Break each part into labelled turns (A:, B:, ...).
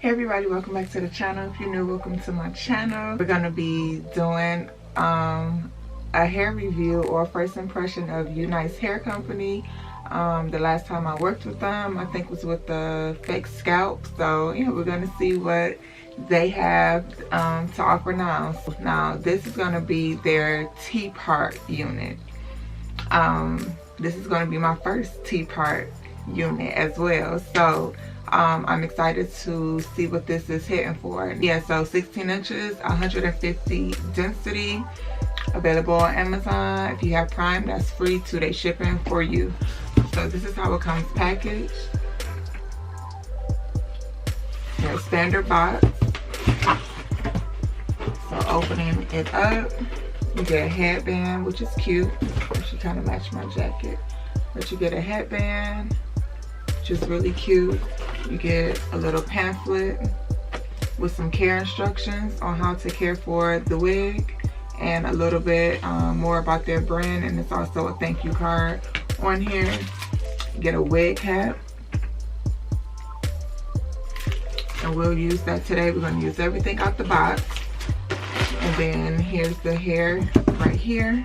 A: Hey everybody, welcome back to the channel. If you're new, welcome to my channel. We're gonna be doing a hair review or first impression of UNice hair company. The last time I worked with them, I think was with the fake scalp. So yeah, we're gonna see what they have to offer now. Now this is gonna be their T-part unit. This is gonna be my first T-part unit as well. So I'm excited to see what this is hitting for. Yeah, so 16 inches, 150 density, available on Amazon. If you have Prime, that's free 2-day shipping for you. So this is how it comes packaged. Your standard box. So opening it up, you get a headband, which is cute. She kind of matched my jacket. But you get a headband, which is really cute. You get a little pamphlet with some care instructions on how to care for the wig and a little bit more about their brand, and it's also a thank you card on here. You get a wig cap, and we'll use that today. We're going to use everything out the box. And then here's the hair right here.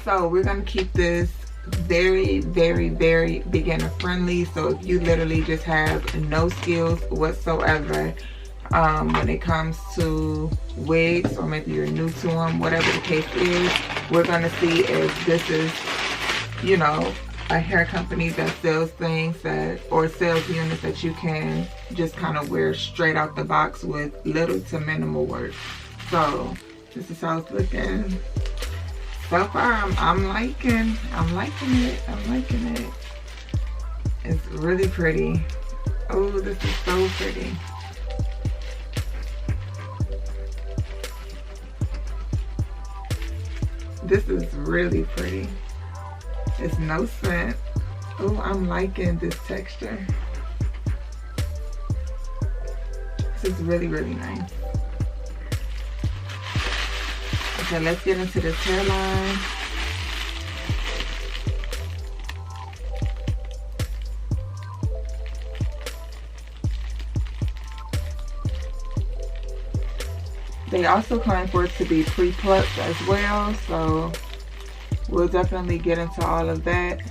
A: So we're gonna keep this very, very, very beginner friendly. So if you literally just have no skills whatsoever when it comes to wigs, or maybe you're new to them, whatever the case is, we're gonna see if this is, you know, a hair company that sells things that, or sells units that you can just kind of wear straight out the box with little to minimal work. So this is how it's looking. So far, I'm liking it. I'm liking it. It's really pretty. Oh, this is so pretty. This is really pretty. It's no scent. Oh, I'm liking this texture. This is really, really nice. Okay, let's get into this hairline. They also claim for it to be pre-plucked as well, so we'll definitely get into all of that.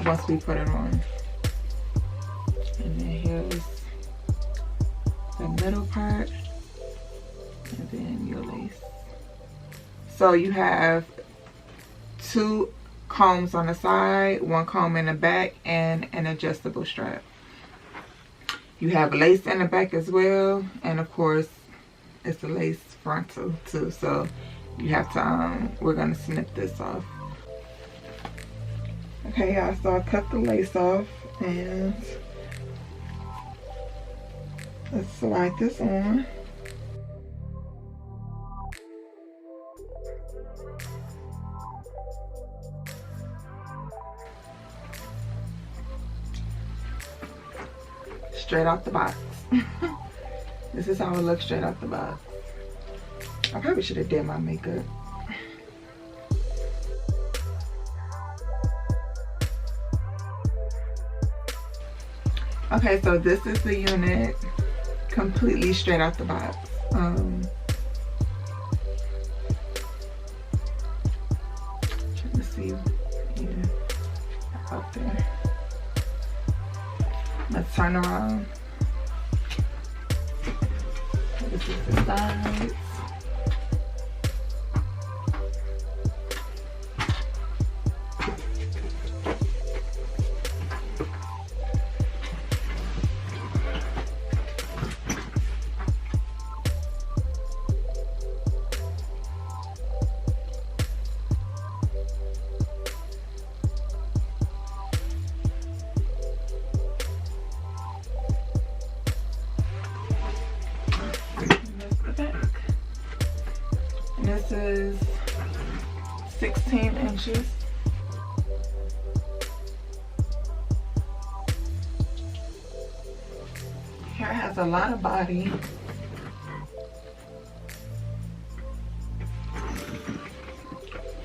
A: Once we put it on. And then here's the middle part, and then your lace. So you have 2 combs on the side, 1 comb in the back, and an adjustable strap. You have lace in the back as well, and of course it's a lace frontal too, so you have to we're gonna snip this off. Okay, y'all, so I cut the lace off, and let's slide this on. Straight out the box. This is how it looks straight out the box. I probably should have did my makeup. Okay, so this is the unit completely straight out the box. Trying to see, yeah, up there. Let's turn around. This is the sides. This is 16 inches. hair has a lot of body.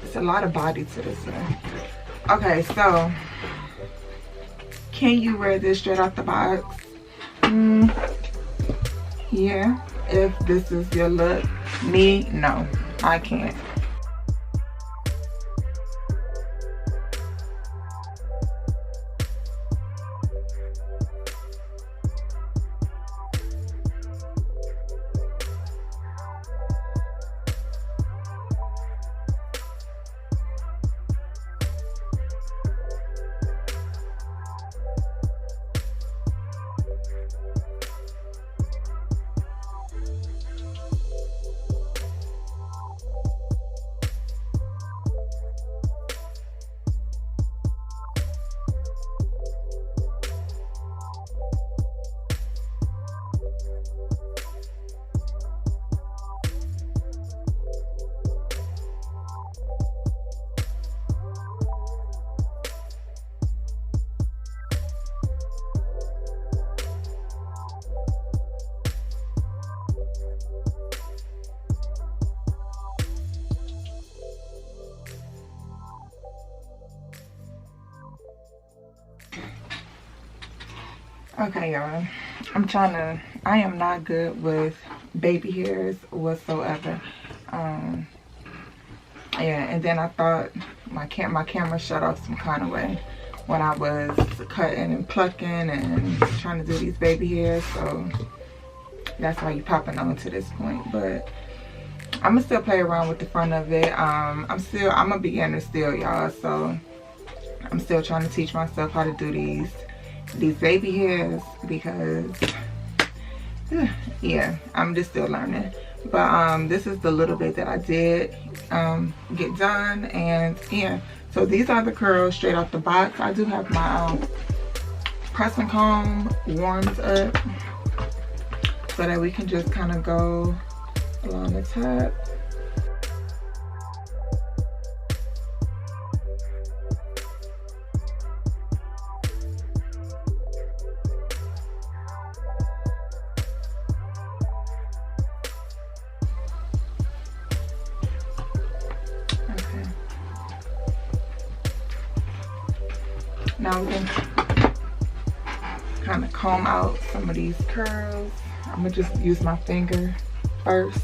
A: It's a lot of body to this one. Okay, so can you wear this straight out the box? Yeah, if this is your look. Me, no, I can't. Okay, y'all, I am not good with baby hairs whatsoever. Yeah, and then I thought my camera shut off some kind of way when I was cutting and plucking and trying to do these baby hairs, so that's why you popping on to this point. But I'm gonna still play around with the front of it. I'm a beginner still, y'all, so I'm still trying to teach myself how to do these baby hairs because yeah, I'm just still learning. But this is the little bit that I did get done, and yeah, so these are the curls straight off the box. I do have my press and comb warmed up so that we can just kind of go along the top. Now we can kind of comb out some of these curls. I'm gonna just use my finger first.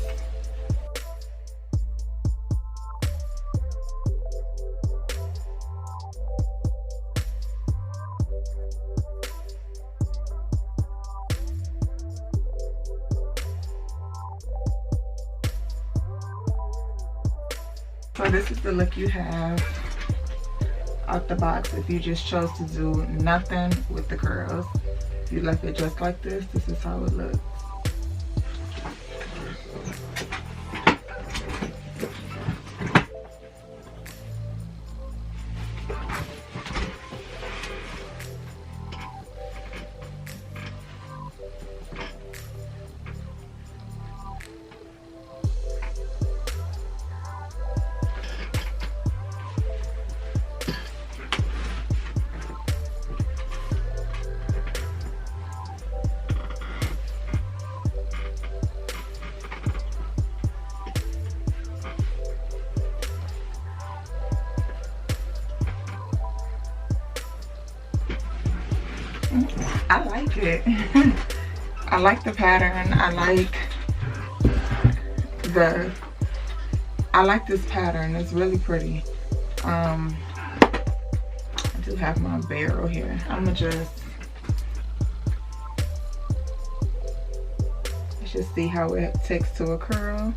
A: So this is the look you have out the box if you just chose to do nothing with the curls. If you left it just like this, this is how it looks. I like it. I like the pattern. I like this pattern. It's really pretty. I do have my barrel here. I'ma just let's just see how it takes to a curl.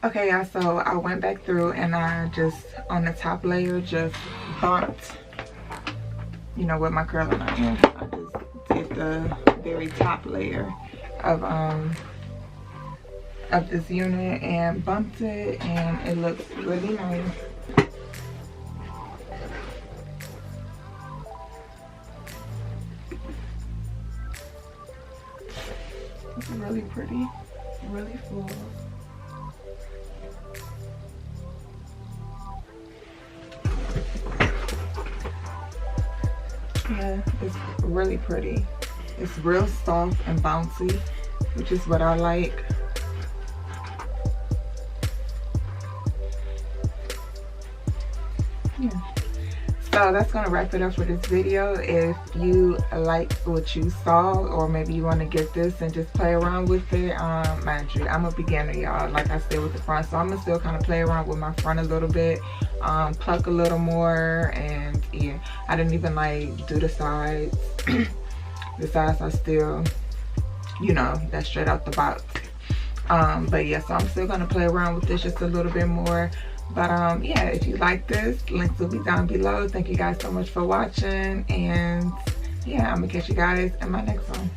A: Okay, y'all, so I went back through and I just, on the top layer, just bumped, you know, with my curling iron. I just did the very top layer of this unit and bumped it, and it looks really nice. It's really pretty, really full. Yeah, it's really pretty. It's real soft and bouncy, which is what I like. Yeah. So that's gonna wrap it up for this video. If you like what you saw, or maybe you want to get this and just play around with it, mind you, I'm a beginner, y'all, like I said, with the front, so I'm gonna still kind of play around with my front a little bit, pluck a little more, and yeah, I didn't even like do the sides. The sides are still, you know, that's straight out the box. But yeah, so I'm still gonna play around with this just a little bit more. But yeah, if you like this, links will be down below. Thank you guys so much for watching, and yeah, I'm gonna catch you guys in my next one.